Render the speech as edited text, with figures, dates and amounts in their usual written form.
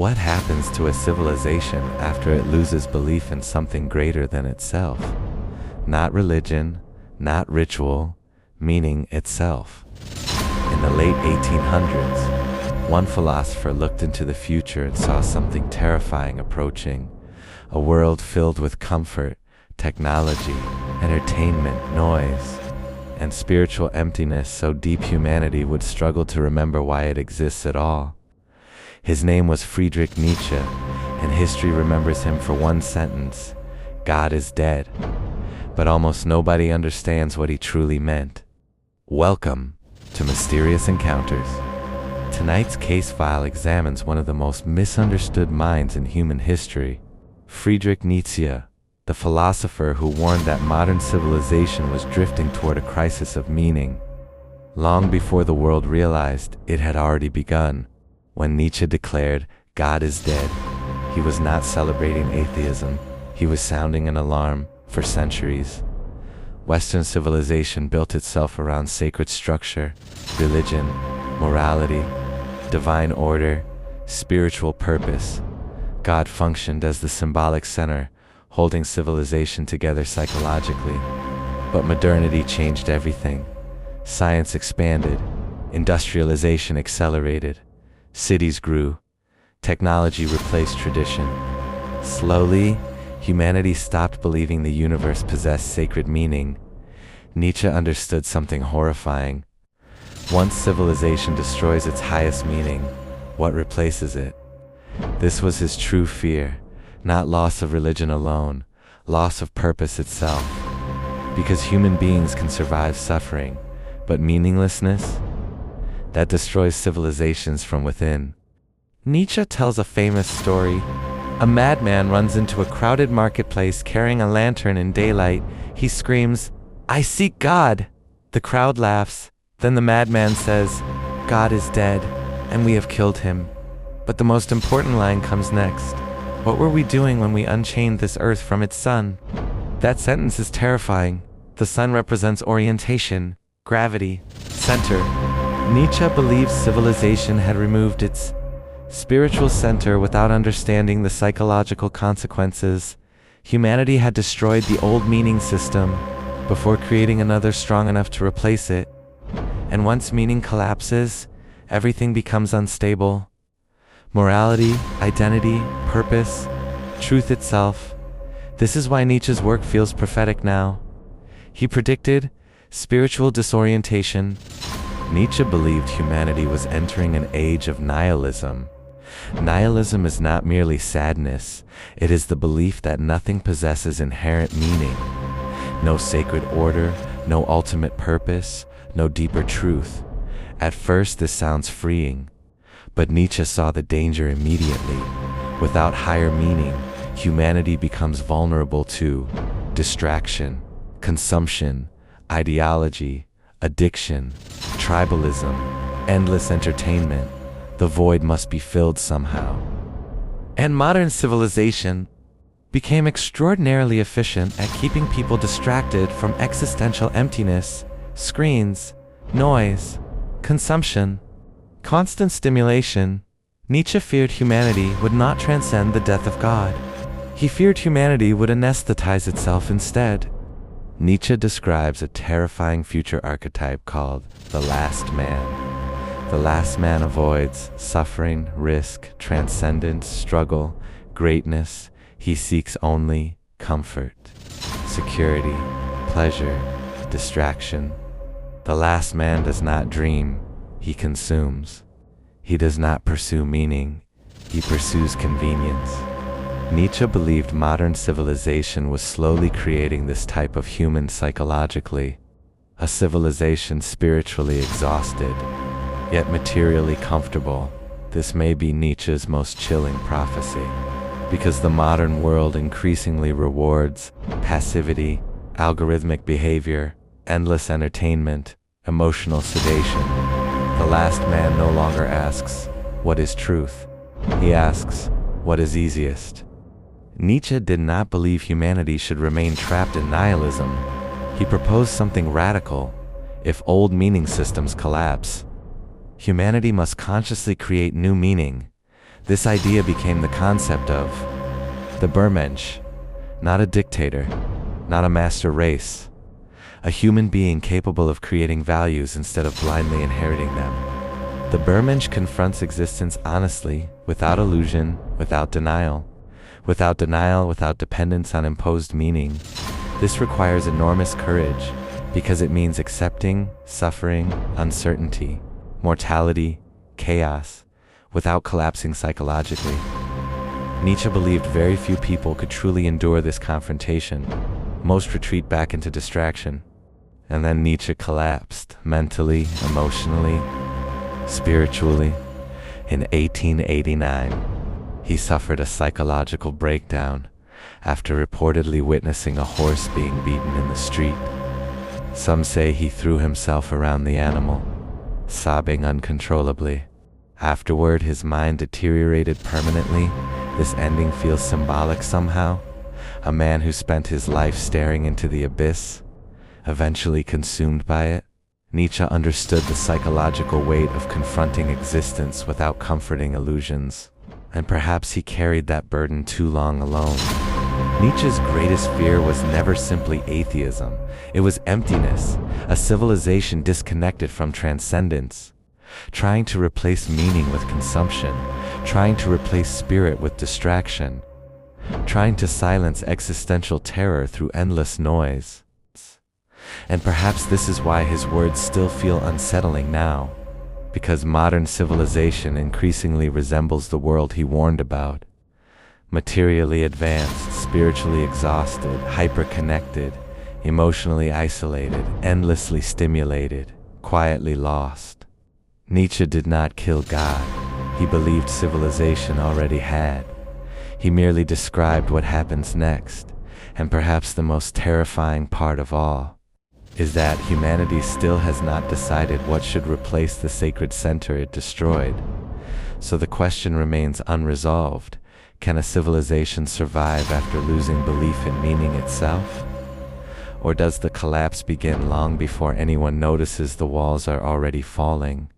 what happens to a civilization after it loses belief in something greater than itself? Not religion, not ritual, meaning itself. In the late 1800s, one philosopher looked into the future and saw something terrifying approaching, a world filled with comfort, technology, entertainment, noise, and spiritual emptiness so deep humanity would struggle to remember why it exists at all. His name was Friedrich Nietzsche, and history remembers him for one sentence: God is dead. But almost nobody understands what he truly meant. Welcome to Mysterious Encounters. Tonight's case file examines one of the most misunderstood minds in human history, Friedrich Nietzsche, the philosopher who warned that modern civilization was drifting toward a crisis of meaning. Long before the world realized it had already begun, when Nietzsche declared, God is dead, he was not celebrating atheism, he was sounding an alarm. For centuries, Western civilization built itself around sacred structure, religion, morality, divine order, spiritual purpose. God functioned as the symbolic center, holding civilization together psychologically. But modernity changed everything. Science expanded, industrialization accelerated, cities grew, technology replaced tradition. Slowly, humanity stopped believing the universe possessed sacred meaning. Nietzsche understood something horrifying. Once civilization destroys its highest meaning, what replaces it? This was his true fear, not loss of religion alone, loss of purpose itself. Because human beings can survive suffering, but meaninglessness? That destroys civilizations from within. Nietzsche tells a famous story. A madman runs into a crowded marketplace carrying a lantern in daylight. He screams, "I seek God!" The crowd laughs. Then the madman says, "God is dead, and we have killed him." But the most important line comes next. What were we doing when we unchained this earth from its sun? That sentence is terrifying. The sun represents orientation, gravity, center. Nietzsche believes civilization had removed its spiritual center without understanding the psychological consequences. Humanity had destroyed the old meaning system before creating another strong enough to replace it. And once meaning collapses, everything becomes unstable. Morality, identity, purpose, truth itself. This is why Nietzsche's work feels prophetic now. He predicted spiritual disorientation. Nietzsche believed humanity was entering an age of nihilism. Nihilism is not merely sadness, it is the belief that nothing possesses inherent meaning. No sacred order, no ultimate purpose, no deeper truth. At first this sounds freeing, but Nietzsche saw the danger immediately. Without higher meaning, humanity becomes vulnerable to distraction, consumption, ideology, addiction, tribalism, endless entertainment. The void must be filled somehow. And modern civilization became extraordinarily efficient at keeping people distracted from existential emptiness, screens, noise, consumption, constant stimulation. Nietzsche feared humanity would not transcend the death of God. He feared humanity would anesthetize itself instead. Nietzsche describes a terrifying future archetype called the last man. The last man avoids suffering, risk, transcendence, struggle, greatness. He seeks only comfort, security, pleasure, distraction. The last man does not dream, he consumes. He does not pursue meaning, he pursues convenience. Nietzsche believed modern civilization was slowly creating this type of human psychologically, a civilization spiritually exhausted, yet materially comfortable. This may be Nietzsche's most chilling prophecy, because the modern world increasingly rewards passivity, algorithmic behavior, endless entertainment, emotional sedation. The last man no longer asks, "What is truth?" He asks, "What is easiest?" Nietzsche did not believe humanity should remain trapped in nihilism. He proposed something radical. If old meaning systems collapse, humanity must consciously create new meaning. This idea became the concept of the Übermensch, not a dictator, not a master race, a human being capable of creating values instead of blindly inheriting them. The Übermensch confronts existence honestly, without illusion, without denial, without dependence on imposed meaning. This requires enormous courage, because it means accepting suffering, uncertainty, mortality, chaos, without collapsing psychologically. Nietzsche believed very few people could truly endure this confrontation. Most retreat back into distraction. And then Nietzsche collapsed, mentally, emotionally, spiritually. In 1889, he suffered a psychological breakdown after reportedly witnessing a horse being beaten in the street. Some say he threw himself around the animal, sobbing uncontrollably. Afterward, his mind deteriorated permanently. This ending feels symbolic somehow. A man who spent his life staring into the abyss, eventually consumed by it. Nietzsche understood the psychological weight of confronting existence without comforting illusions, and perhaps he carried that burden too long alone. Nietzsche's greatest fear was never simply atheism. It was emptiness, a civilization disconnected from transcendence, trying to replace meaning with consumption, trying to replace spirit with distraction, trying to silence existential terror through endless noise. And perhaps this is why his words still feel unsettling now, because modern civilization increasingly resembles the world he warned about. Materially advanced, spiritually exhausted, hyper-connected, emotionally isolated, endlessly stimulated, quietly lost. Nietzsche did not kill God. He believed civilization already had. He merely described what happens next, and perhaps the most terrifying part of all is that humanity still has not decided what should replace the sacred center it destroyed. So the question remains unresolved. Can a civilization survive after losing belief in meaning itself? Or does the collapse begin long before anyone notices the walls are already falling?